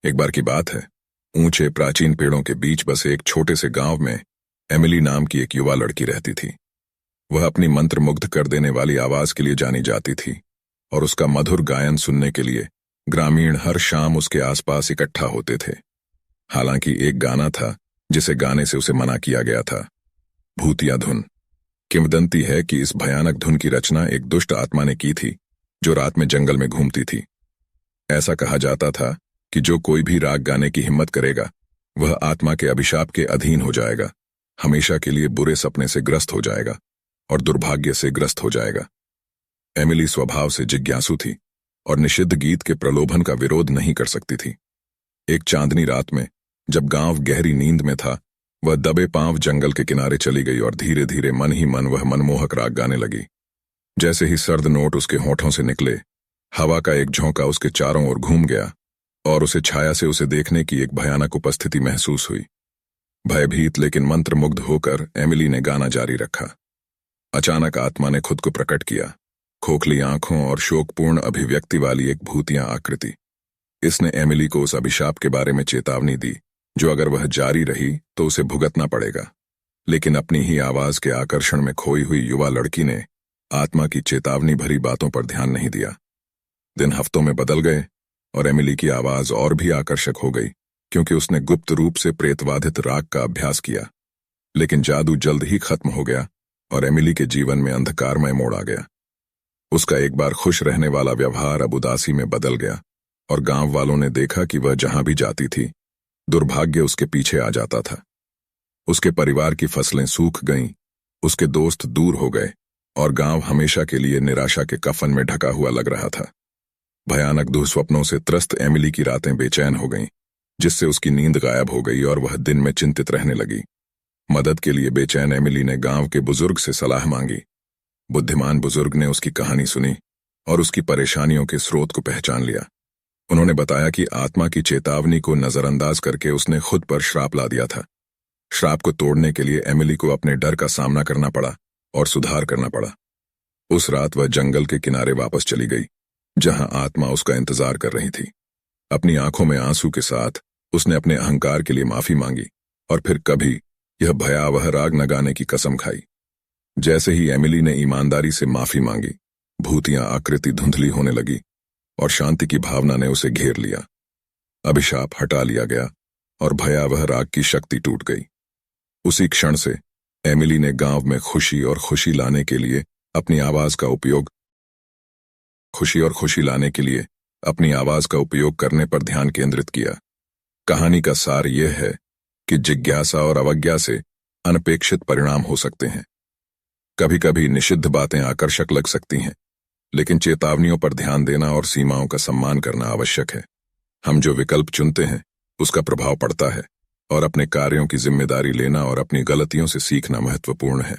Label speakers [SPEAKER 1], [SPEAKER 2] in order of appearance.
[SPEAKER 1] एक बार की बात है, ऊंचे प्राचीन पेड़ों के बीच बसे एक छोटे से गांव में एमिली नाम की एक युवा लड़की रहती थी। वह अपनी मंत्रमुग्ध कर देने वाली आवाज के लिए जानी जाती थी और उसका मधुर गायन सुनने के लिए ग्रामीण हर शाम उसके आसपास इकट्ठा होते थे। हालांकि एक गाना था जिसे गाने से उसे मना किया गया था, भूतिया धुन। किंवदंती है कि इस भयानक धुन की रचना एक दुष्ट आत्मा ने की थी जो रात में जंगल में घूमती थी। ऐसा कहा जाता था कि जो कोई भी राग गाने की हिम्मत करेगा वह आत्मा के अभिशाप के अधीन हो जाएगा, हमेशा के लिए बुरे सपने से ग्रस्त हो जाएगा और दुर्भाग्य से ग्रस्त हो जाएगा। एमिली स्वभाव से जिज्ञासु थी और निषिद्ध गीत के प्रलोभन का विरोध नहीं कर सकती थी। एक चांदनी रात में जब गांव गहरी नींद में था, वह दबे पांव जंगल के किनारे चली गई और धीरे धीरे मन ही मन वह मनमोहक राग गाने लगी। जैसे ही सर्द नोट उसके होठों से निकले, हवा का एक झोंका उसके चारों ओर घूम गया और उसे छाया से उसे देखने की एक भयानक उपस्थिति महसूस हुई। भयभीत लेकिन मंत्रमुग्ध होकर एमिली ने गाना जारी रखा। अचानक आत्मा ने खुद को प्रकट किया, खोखली आंखों और शोकपूर्ण अभिव्यक्ति वाली एक भूतिया आकृति। इसने एमिली को उस अभिशाप के बारे में चेतावनी दी जो अगर वह जारी रही तो उसे भुगतना पड़ेगा। लेकिन अपनी ही आवाज के आकर्षण में खोई हुई युवा लड़की ने आत्मा की चेतावनी भरी बातों पर ध्यान नहीं दिया। दिन हफ्तों में बदल गए और एमिली की आवाज और भी आकर्षक हो गई क्योंकि उसने गुप्त रूप से प्रेतवाधित राग का अभ्यास किया। लेकिन जादू जल्द ही खत्म हो गया और एमिली के जीवन में अंधकारमय मोड़ आ गया। उसका एक बार खुश रहने वाला व्यवहार अब उदासी में बदल गया और गांव वालों ने देखा कि वह जहां भी जाती थी दुर्भाग्य उसके पीछे आ जाता था। उसके परिवार की फसलें सूख गईं, उसके दोस्त दूर हो गए और गांव हमेशा के लिए निराशा के कफन में ढका हुआ लग रहा था। भयानक दुःस्वप्नों से त्रस्त एमिली की रातें बेचैन हो गईं, जिससे उसकी नींद गायब हो गई और वह दिन में चिंतित रहने लगी। मदद के लिए बेचैन एमिली ने गांव के बुजुर्ग से सलाह मांगी। बुद्धिमान बुजुर्ग ने उसकी कहानी सुनी और उसकी परेशानियों के स्रोत को पहचान लिया। उन्होंने बताया कि आत्मा की चेतावनी को नजरअंदाज करके उसने खुद पर श्राप ला दिया था। श्राप को तोड़ने के लिए एमिली को अपने डर का सामना करना पड़ा और सुधार करना पड़ा। उस रात वह जंगल के किनारे वापस चली गई जहां आत्मा उसका इंतजार कर रही थी। अपनी आंखों में आंसू के साथ उसने अपने अहंकार के लिए माफी मांगी और फिर कभी यह भयावह राग न गाने की कसम खाई। जैसे ही एमिली ने ईमानदारी से माफी मांगी, भूतिया आकृति धुंधली होने लगी और शांति की भावना ने उसे घेर लिया। अभिशाप हटा लिया गया और भयावह राग की शक्ति टूट गई। उसी क्षण से एमिली ने गांव में खुशी और खुशी लाने के लिए अपनी आवाज का उपयोग करने पर ध्यान केंद्रित किया। कहानी का सार यह है कि जिज्ञासा और अवज्ञा से अनपेक्षित परिणाम हो सकते हैं। कभी कभी निषिद्ध बातें आकर्षक लग सकती हैं, लेकिन चेतावनियों पर ध्यान देना और सीमाओं का सम्मान करना आवश्यक है। हम जो विकल्प चुनते हैं उसका प्रभाव पड़ता है और अपने कार्यों की जिम्मेदारी लेना और अपनी गलतियों से सीखना महत्वपूर्ण है।